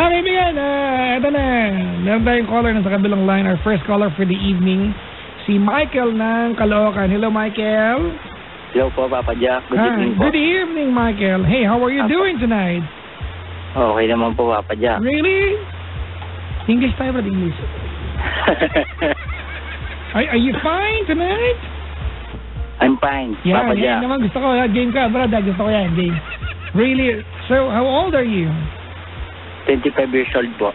kaibigan, ito na. Meron tayong caller na sa kabilang line. Our first caller for the evening, si Michael ng Caloocan. Hello, Michael. Hello po, Papa Jack. Good evening po. Good evening, Michael. Hey, how are you doing tonight? Okay naman po, Papa Jack. Really? English tayo, Brad, English. Are you fine tonight? I'm fine, Papa Jack. Naman gusto ko. Game ka, Brad. Gusto ko yan, game. Really? So, how old are you? 25 years old po.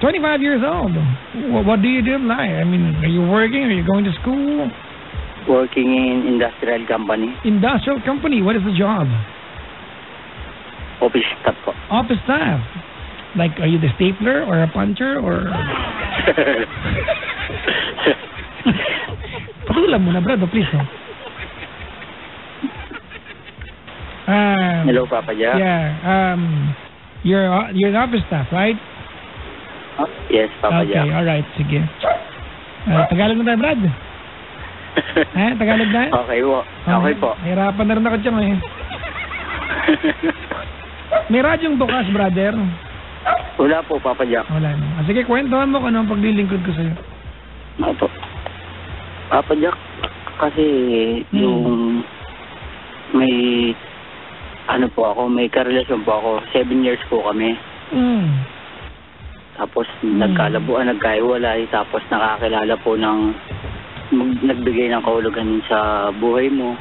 25 years old. What do you do in life? I mean, are you working? Are you going to school? Working in industrial company. Industrial company? What is the job? Office staff po. Office staff? Like, are you the stapler or a puncher or... Patulan mo na, Brad, please. Hello, Papa Jack. Yeah. You're an office staff, right? Yes, Papa Jack. Okay, alright, sige. Tagalog na tayo, Brad. Tagalog na? Okay po. Okay po. Hirapan na rin ako dyan eh. May radyong bukas, brother. Wala po, Papa Jack. Wala na. Sige, kwentuhan mo kung anong paglilingkod ko sa'yo. Opo. Papa Jack, kasi yung may ano po ako, may karelasyon po ako. 7 years po kami. Tapos nagkalabuan, nagkaiwalay, tapos nakakilala po ng nagbigay ng kahulugan sa buhay mo.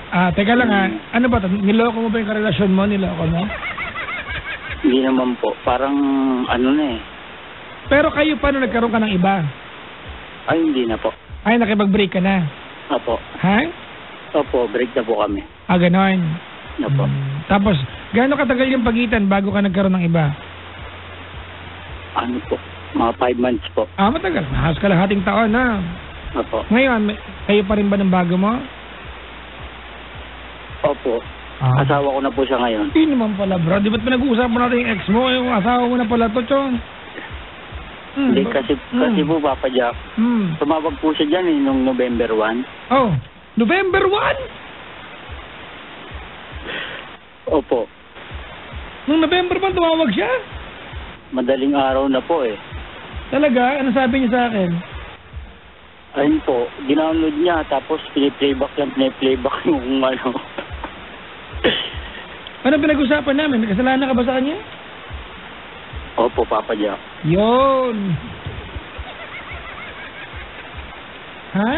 Teka lang ano ba, niloko mo ba yung karelasyon mo? Niloko mo? Hindi naman po, parang ano na eh. Pero kayo paano nagkaroon ka ng iba? Ay, hindi na po. Ay, nakipag-break ka na? Opo. Ha? Opo, break na po kami. Ganon? Opo. Tapos, gaano katagal yung pagitan bago ka nagkaroon ng iba? Ano po, mga 5 months po. Matagal. Halos kalahating taon na. Opo. Ngayon, kayo pa rin ba ng bago mo? Opo. Asawa ko na po siya ngayon. Hindi naman pala, bro. Di ba't pinag-uusapan natin yung ex mo? Yung asawa mo na pala to, Chong. Hindi, kasi po, Papa Jack, tumawag po siya dyan nung November 1. Oh, November 1? Opo. Nung November 1 tumawag siya? Madaling araw na po eh. Talaga? Ano sabi niya sa akin? Ayun po, ginownload niya, tapos piniplayback yung ano. Ano pinag-usapan namin? Kasalanan ka ba sa kanya? Opo, Papa Jack. Yun. Ha?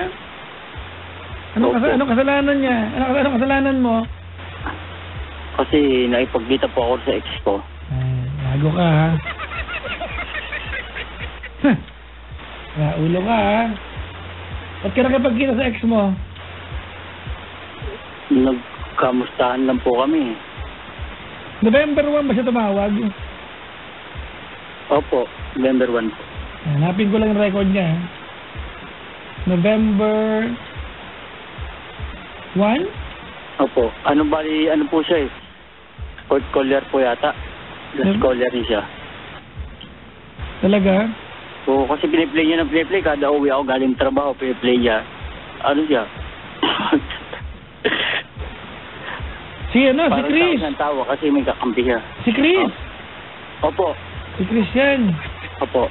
Anong kasalanan niya? Anong kasalanan mo? Kasi naipagdita po ako sa ex ko. Bago ka ha? Ulo ka ha? Ba't ka nakipagkita sa ex mo? Nagkamustahan lang po kami. November 1 ba siya tumawag? Opo, November 1 po. Hanapin ko lang yung record niya. November 1? Opo. Ano po siya eh? Fourth caller po yata. Last caller rin siya. Talaga? Oo, kasi piniplay niya ng piniplay. Kada uwi ako galing trabaho, piniplay niya. Ano siya? Si Chris. Parang tawa kasi may kakampi siya. Si Chris? Opo. Si Chris yan. Opo.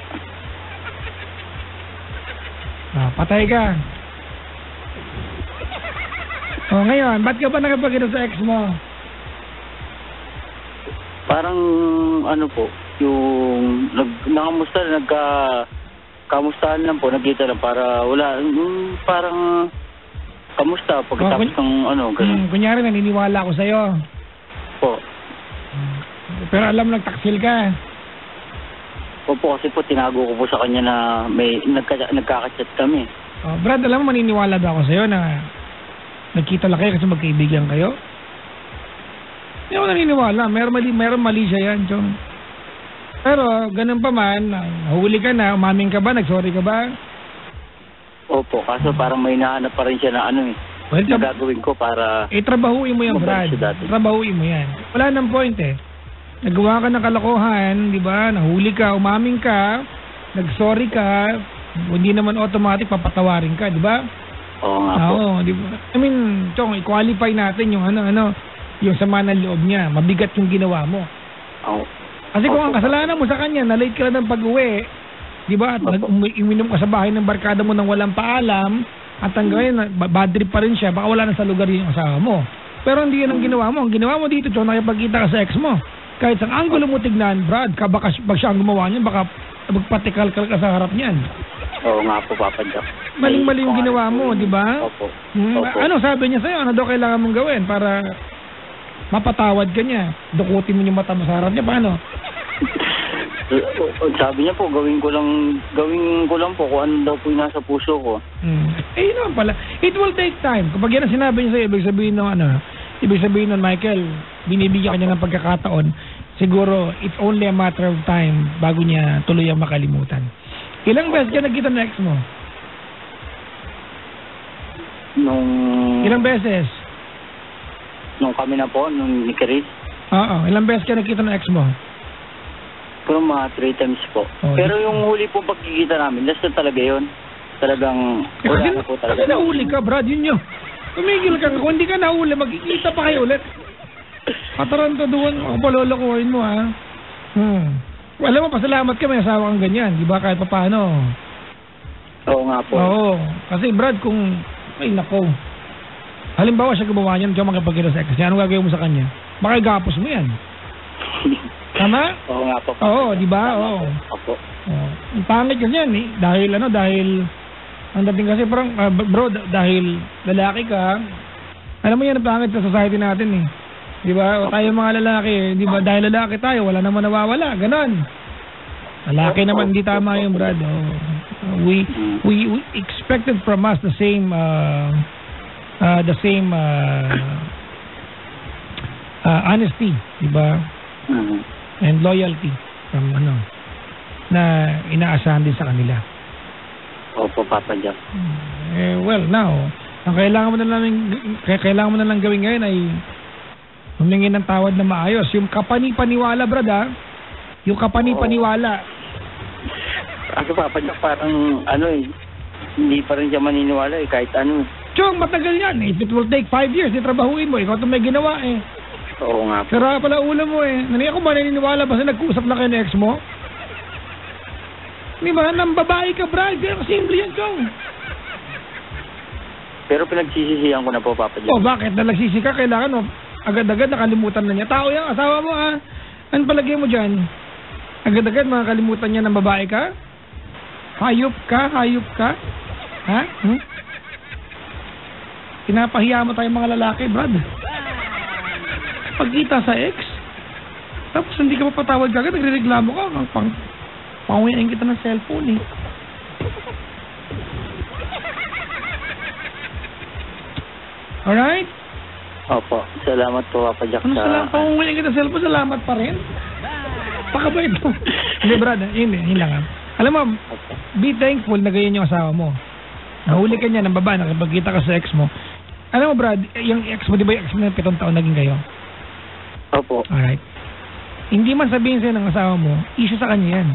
Patay ka. Ngayon, ba't ka ba nakapagkita sa ex mo? Parang ano po, yung kamustahan lang po, nagkita lang para wala, parang kamusta pagkatapos ng ganun. Kunyari naniniwala ako sa'yo. Po. Pero alam nagtaksil ka. Opo, kasi po tinago ko po sa kanya na may nagkaka-chat kami. Brad, alam mo maniniwala ba ako sa'yo na nagkita lang kayo kasi magkaibigan kayo? Hindi ako naniniwala. Meron mali siya yan, Chong. Pero, ganun pa man, nahuli ka na, umaming ka ba, nagsorry ka ba? Opo, kaso parang may nahanap pa rin siya na well, na gagawin ko para... trabahuin mo yan, Brad. Trabahuin mo yan. Wala nang point eh. Nagawa ka ng kalokohan, di ba? Nahuli ka, umaming ka, nagsorry ka, hindi naman automatic papatawarin ka, di ba? Oo nga po. Oo, di ba? I mean, Chong, i-qualify natin yung yung sama ng loob niya. Mabigat yung ginawa mo. Oo. Kasi kung ang kasalanan mo sa kanya, na-late ka lang ng pag-uwi, di ba? At uminom ka sa bahay ng barkada mo nang walang paalam, at hanggang ngayon, bad trip pa rin siya, baka wala na sa lugar yung asawa mo. Pero hindi yan ang ginawa mo. Ang ginawa mo dito, Chong, nakipagkita ka sa ex mo. Kahit sa angulo mo tignan, Brad, baka siya ang gumawa niyan, baka magpatikal-kal ka sa harap niyan. Oo nga po, Papa Jack. Maling-mali yung ginawa mo, di ba? Opo. Ano sabi niya sa'yo? Ano daw kailangan mong gawin para mapatawad ka niya? Dukutin mo yung mata mo sa harap niya, paano? Sabi niya po, gawin ko lang po kung ano daw po yung nasa puso ko. Eh, yun naman pala. It will take time. Kapag yan ang sinabi niya sa'yo, ibig sabihin nun, Michael, binibigyan ka niya ng pagkakataon, siguro, it's only a matter of time bago niya tuluyang makalimutan. Ilang beses ka nagkita ng ex mo? Ilang beses? Nung kami na po, nung ni Chris. Oo, ilang beses ka nagkita ng ex mo? Pero mga 3 times po. Pero yung huli po pagkikita namin, last na talaga yun. Talagang wala na po talaga. Kasi nahuli ka, Brad, yun yun. Tumigil ka. Kung hindi ka nahuli, magkikita pa kayo ulit. Pataranta doon, ako palolokohin mo, ha? Alam mo, pasalamat ka, may asawa kang ganyan. Di ba? Kahit pa paano. Oo nga po. Oo. Kasi, Brad, kung, ay nako. Halimbawa siya gumawa niyan, siya makipagkita sa ex niya, anong gagawin mo sa kanya? Baka igapos mo yan. Tama? Oo nga po. Oo, di ba? Oo. Opo. Ang pangit ganyan eh. Dahil ang dating kasi parang, bro, dahil lalaki ka, alam mo yan, ang pangit sa society natin eh. Di ba? O tayo mga lalaki, di ba? Dahil lalaki tayo, wala naman nawawala. Ganon. Lalaki naman, hindi tama yung Brad. We expected from us the same honesty, di ba? And loyalty from na inaasahan din sa kanila. Opo, Papa Jack. Well, now, ang kailangan mo na lang gawin ngayon ay humingi ng tawad na maayos. Yung kapani-paniwala, Brad, ha? Yung kapani-paniwala. Kasi Papa Jack, parang hindi pa rin siya maniniwala eh, kahit ano. Chong, matagal yan. If it will take 5 years, trabahuin mo. Ikaw itong may ginawa eh. Oo nga po. Sira pala ulo mo eh. Naniya ko ba naniniwala ba sa nag-uusap na kayo ng ex mo? Di ba? Nang babae ka, Brad. Pero simple yan, Chong. Pero pinagsisisihan ko na po, Papa Jack. Bakit? Nalagsisi ka, kailangan mo. Agad-agad nakalimutan na niya. Tao yan, asawa mo ah. Ano palagay mo dyan? Agad-agad makakalimutan niya ng babae ka? Hayop ka? Ha? Pinapahiya mo tayong mga lalaki, Brad. Pagkita sa ex, tapos hindi ka mapatawad kagad, nagre-reklamo ka, panguyain kita ng cellphone eh. Alright? Opo, salamat po, Papa Jack. Ano salamat? Panguyain kita ng cellphone, salamat pa rin? Pakabait mo. Hindi, Brad, yun lang. Alam mo, be thankful na ganyan yung asawa mo. Nahuli ka niya ng babae, nakipagkita ka sa ex mo. Alam mo, Brad, yung ex mo, di ba yung ex mo na 7 taon naging kayo? Opo. Alright. Hindi man sabihin sa'yo ng asawa mo, issue sa kanya yan.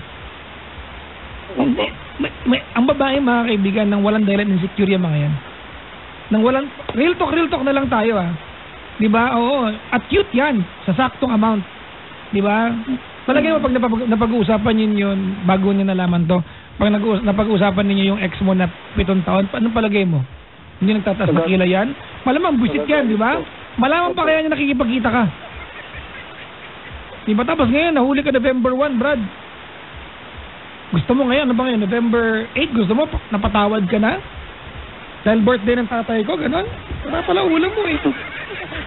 Hindi. Ang babae, mga kaibigan, nang walang dahilan insecure yung mga yan. Nang walang, real talk na lang tayo ah. Di ba? Oo. At cute yan, sa saktong amount. Di ba? Palagay mo pag napag-uusapan yun, bago niya nalaman to, pag napag-uusapan ninyo yung ex mo na 7 taon, anong palagay mo? Hindi nagtataas na kilay yan? Malamang buisit yan, di ba? Malamang pa kaya niya nakikipagkita ka. Di ba? Tapos ngayon, nahuli ka November 1, Brad. Gusto mo ngayon, ano ba ngayon? November 8, gusto mo, napatawad ka na? Dahil birthday ng tatay ko, gano'n? Wala pala ulam mo eh.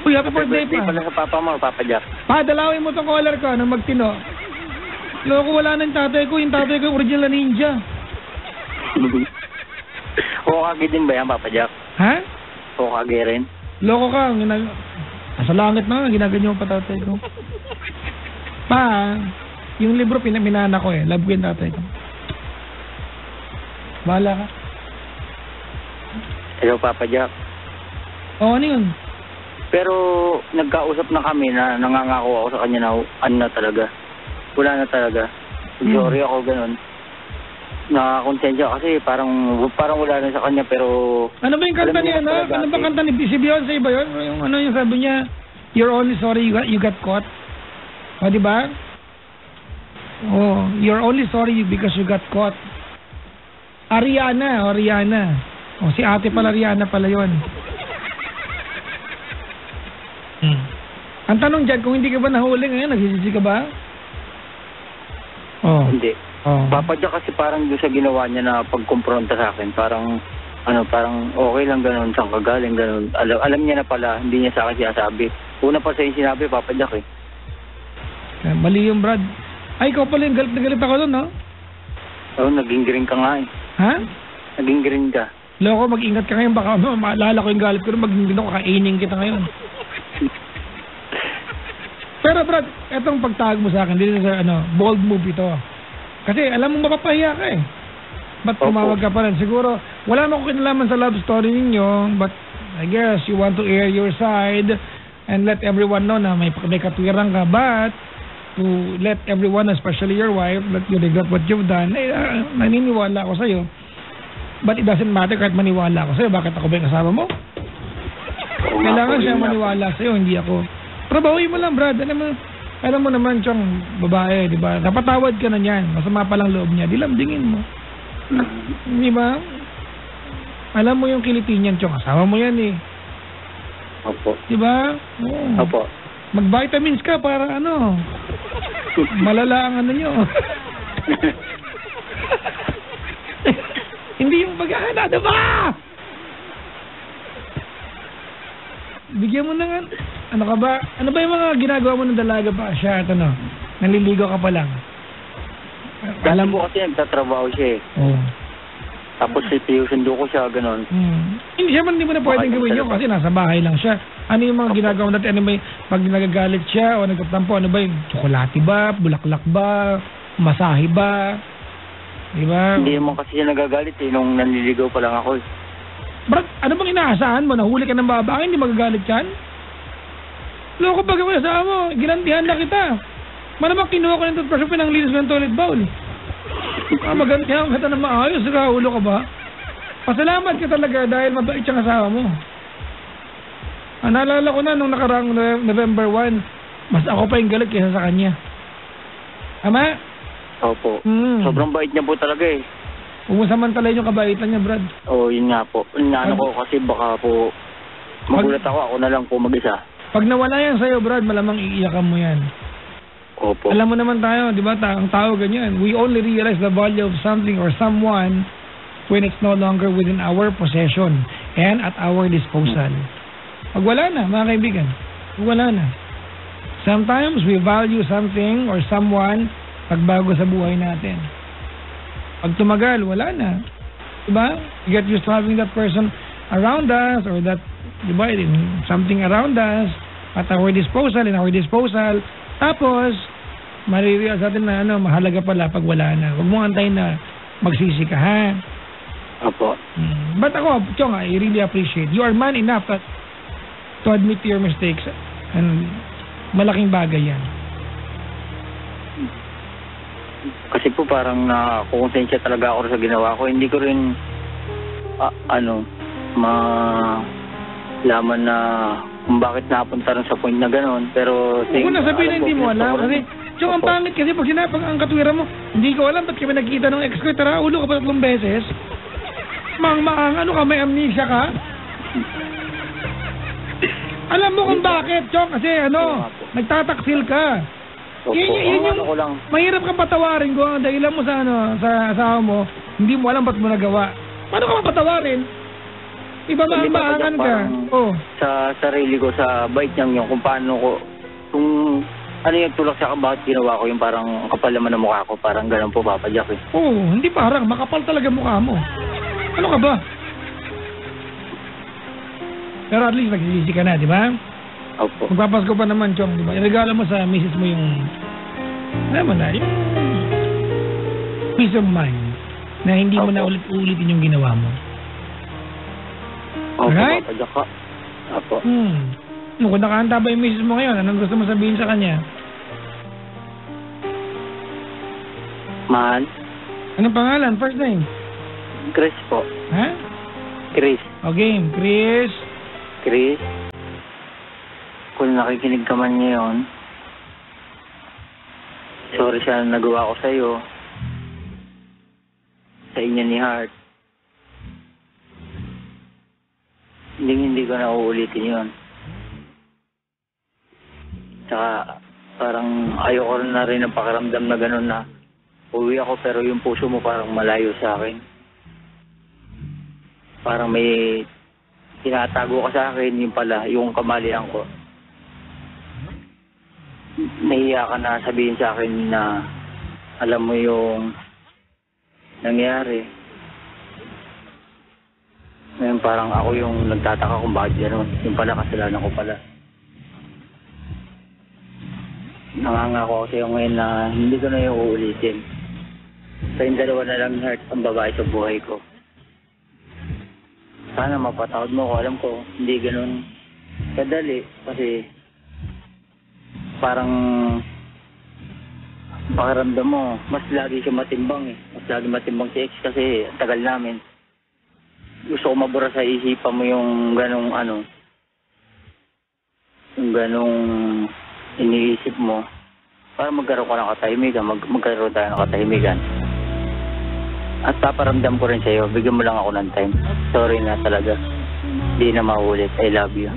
Uy, happy birthday pa. Pala sa papa mo, Papa Jack. Dalawin mo tong collar ko, nang magtino. Loko, wala ng tatay ko. Yung tatay ko, original na ninja. Hokage din ba yan, Papa Jack? Ha? Hokage rin. Loko ka. Sa langit na nga, ginaganyo pa tatay ko. Yung libro pinamina ko eh. Love ko yung tatay ko. Bahala ka. Hello, Papa Jack. Oo, ano yun? Pero nagkausap na kami na nangangako ako sa kanya na ano na talaga. Wala na talaga. Sorry ako, ganun. Nakakonsensya kasi parang wala na sa kanya pero... Ano ba yung kanta niya? Ano ba kanta ni si Beyonce ba yun? Yung ano yung sabi niya, you're only sorry you got caught. O, diba? Oh, you're only sorry because you got caught. Ariana. Oh, si ate pala, Rihanna pala yun. Ang tanong dyan, kung hindi ka ba nahuli ngayon, nagsisisi ka ba? Oh. Hindi. Oh. Papadyak kasi parang doon sa ginawa niya na pagkumpronta sa akin, parang okay lang ganun, saan ka galing, ganun. Alam niya na pala, hindi niya sa akin sinasabi. Una pa sa yung sinabi, papadyak eh. Mali yung Brad. Ay, ikaw pala yung galit na galit ako doon, no? Oo, naging green ka nga eh. Ha? Naging green ka. Loko, mag-ingat ka ngayon. Baka maalala ko yung galit ko. Maging din ako, kainin kita ngayon. Pero Brad, etong pagtawag mo sa akin, dito sa bold move ito. Kasi alam mo mapapahiya ka eh. Ba't tumawag ka pa rin? Siguro, wala mo ko kinalaman sa love story ninyo, but I guess you want to air your side and let everyone know na may katwiran ka. But to let everyone, especially your wife, that you regret what you've done, naniniwala ako sa'yo. But it doesn't matter kahit maniwala ako sa'yo. Bakit ako ba yung kasama mo? Kailangan siya maniwala sa'yo, hindi ako. Pero bawi mo lang, Brad. Alam mo naman siyang babae, di ba? Napatawad ka na niyan. Masama pa lang loob niya. Dilambingin mo. Di ba? Alam mo yung kiliti niyan, Chong. Kasama mo yan eh. Opo. Di ba? Oo. Opo. Mag-vitamins ka para malala ang nyo. Hindi yung pag-ahala, di ba? Bigyan mo ng ano ka ba? Ano ba yung mga ginagawa mo ng dalaga pa siya at naliligo ka pa lang? Alam mo kasi nagtatrabaho siya eh. Oo. Tapos sinusundo ko siya, gano'n. Hindi mo na pwedeng gawin yun kasi nasa bahay lang siya. Ano yung mga ginagawa mo natin? Ano ba yung pag nagagalit siya o nagtatampo? Ano ba yung tsokolate ba? Bulaklak ba? Masahe ba? Di ba? Hindi naman kasi siya nagagalit eh nung nanliligaw pa lang ako eh. Brad, ano bang inaasahan mo? Nahuli ka ng babae, hindi magagalit yan? Loko pag ako sa mo, ginantihan na kita. Malamang kinuha ko ng toothbrush, pinanglinis ko ng toilet bowl. Magantihan kita na maayos, ulo ka ba? Pasalamat ka talaga dahil mabait siyang asawa mo. Naalala ko na nung nakaraang November 1, mas ako pa yung galit kaysa sa kanya. Tama? Opo. Sobrang bait niya po talaga eh. Huwag mo samantalayin yung kabaitan niya, Brad. Oo, yun nga po. Inaano ko kasi baka po magulat ako na lang po mag-isa. Pag nawala yan sa'yo, Brad, malamang iiyakan mo yan. Opo. Alam mo naman tayo, di ba? Ang tao ganyan. We only realize the value of something or someone when it's no longer within our possession and at our disposal. Pag wala na, mga kaibigan, wala na. Sometimes we value something or someone pagbago sa buhay natin. Pag tumagal, wala na. Diba? You get used to having that person around us or that, diba, something around us at our disposal, in our disposal. Tapos, marirealize natin na mahalaga pala pag wala na. Huwag mo antayin na magsisi ka, ha? Opo. But ako, Chong, I really appreciate. You are man enough to admit your mistakes. And malaking bagay yan. Kasi po parang nakukonsensya talaga ako sa ginawa ko. Hindi ko rin malaman na kung bakit napunta rin sa point na gano'n. Pero kung nasabihin na hindi mo alam. Kasi, Chong, ang pangit kasi pag sinapag ang katwiran mo, hindi ko alam ba't kami nagkita ng ex ko. Tara, ulo ka pa 3 beses. Ano ka, may amnesia ka? Alam mo kung bakit, Chong, kasi nagtataksil ka. Yun yung mahirap kang patawarin ko ang dahilan mo sa asawa mo, hindi mo alam ba't mo nagawa. Paano ka mapatawarin? Iba maangan ka. Sa sarili ko, sa bait niyang yun, kung paano ko, kung ano yung tulak sa akin, bakit ginawa ko yung parang kapal naman ng mukha ko, parang ganun po, Papa Jack eh. Hindi parang, makapal talaga mukha mo. Ano ka ba? Pero at least nagsisisi ka na, di ba? Opo. Magpapasko pa naman, Chong, di ba? Iregalo mo sa misis mo yung, alam mo na, yung peace of mind na hindi mo na ulit-ulitin yung ginawa mo. Opo, right? Papa Jack. Opo. Kung nakahanda ba yung misis mo ngayon, anong gusto mo sabihin sa kanya? Mahal? Anong pangalan? First name? Chris po. Ha? Chris. Okay, Chris. Chris. Kung nakikinig ka man ngayon, sorry sa nagawa ko sa'yo. Sa inyo ni Heart. Hindi ko na uulitin yun. Tsaka parang ayoko na rin ng pakiramdam na gano'n na uwi ako pero yung puso mo parang malayo sa akin. Parang may tinatago ka sa akin, yung pala, yung kamalian ko. Nahiya ka na sabihin sa akin na alam mo yung nangyari. Ngayon parang ako yung nagtataka kung bakit gano'n. Yung pala kasalanan ko pala. Nangangako ako sa'yo ngayon na hindi ko na yung uulitin. Sa yung dalawa na lang, Heart, ang babae sa buhay ko. Sana mapatawad mo ko. Alam ko, hindi ganun kadali. Kasi parang pakiramdam mo, mas lagi siya matimbang eh. Mas lagi matimbang si X kasi tagal namin. Gusto ko mabura sa isipan mo yung ganong ano, yung ganong iniisip mo. Para magkaroon ka ng katahimikan, magkaroon tayo ng katahimikan. At paparamdam ko rin sa'yo, bigyan mo lang ako ng time. Sorry na talaga. Di na maulit. I love you.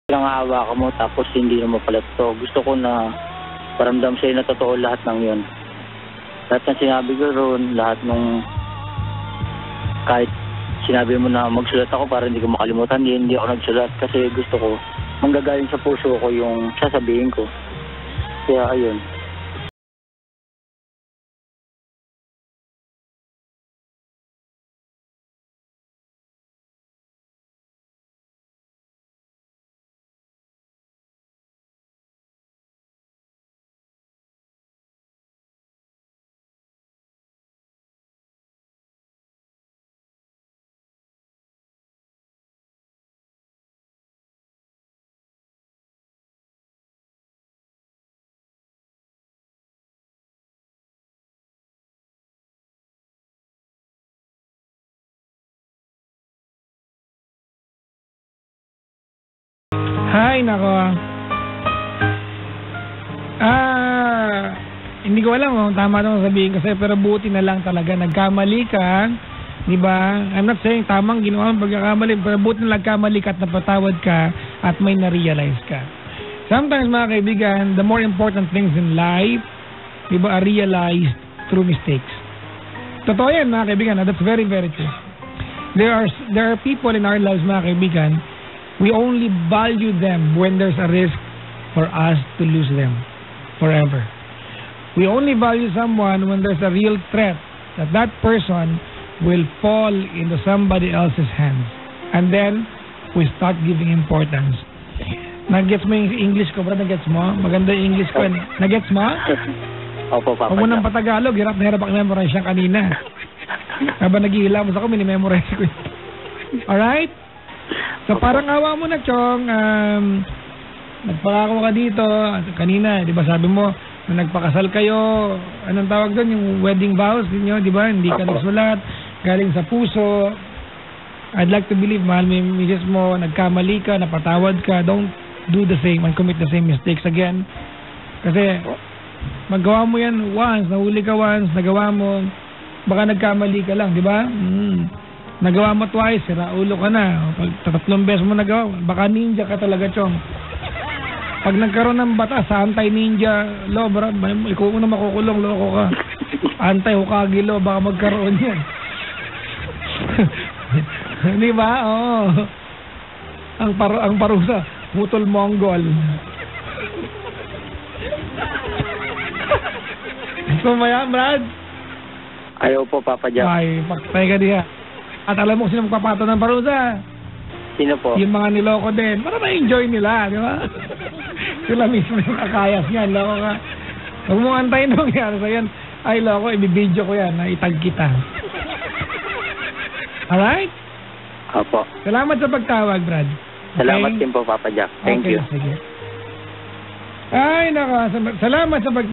Lang hawa ka mo tapos hindi mo pala to. Gusto ko na paramdam sa'yo na totoo lahat ng yun. Lahat ng sinabi ko roon, lahat nung kahit sinabi mo na magsulat ako para hindi ko makalimutan, hindi ako nagsulat kasi gusto ko manggagaling sa puso ko yung sasabihin ko. Kaya ayun. Hay, nako. Hindi ko alam kung tama itong sabihin kasi pero buti na lang talaga nagkamali ka, di ba? I'm not saying tamang ginawa ang pagkakamali pero buti na nagkamali ka at napatawad ka at may na-realize ka. Sometimes mga kaibigan, the more important things in life, di ba, are realized through mistakes. Totoo yan mga kaibigan, that's very very true. There are people in our lives mga kaibigan, we only value them when there's a risk for us to lose them forever. We only value someone when there's a real threat that that person will fall into somebody else's hands. And then, we start giving importance. Nag-gets mo yung English ko, bro? Nag-gets mo? Maganda yung English ko. Nag-gets mo? Opo, Papa. Huwag mo nang patagalog. Hirap na hirap ako memorize siya kanina. Habang nag-iilamos ako, minimemorize ko. Alright? So parang awa mo na, Chong, nagpakako ka dito, kanina, di ba sabi mo, na nagpakasal kayo, anong tawag doon, yung wedding vows niyo, di ba, hindi ka nagsulat, galing sa puso. I'd like to believe, mahal mo yung misis mo, nagkamali ka, napatawad ka, don't do the same and commit the same mistakes again. Kasi, magawa mo yan once, nahuli ka once, nagawa mo, baka nagkamali ka lang, di ba? Nagawa mo twice, sira ulo ka na. Pag 3 beses mo nagawa, baka ninja ka talaga, Chong. Pag nagkaroon ng batas sa anti-ninja law, ikaw na makukulong, loko ka. Anti-Hokage law, baka magkaroon yan. Di ba? Oo. Ang parusa, putol Mongol. Sumaya, Brad. Ayaw po, Papa Jack. Ay, patay ka diha. At alam mo kung sino magpapato ng parusa? Sino po? Yung mga niloko din. Para ma-enjoy nila, di ba? Sila mismo yung kakayas niyan. Loko ka. Huwag mong antayin na mangyari sa yan. Ay, loko, ibibidyo ko yan. Itag kita. Alright? Opo. Salamat sa pagtawag, Brad. Okay? Salamat din po, Papa Jack. Thank Okay, you. sige. Ay, naka. Salamat sa pagtawag.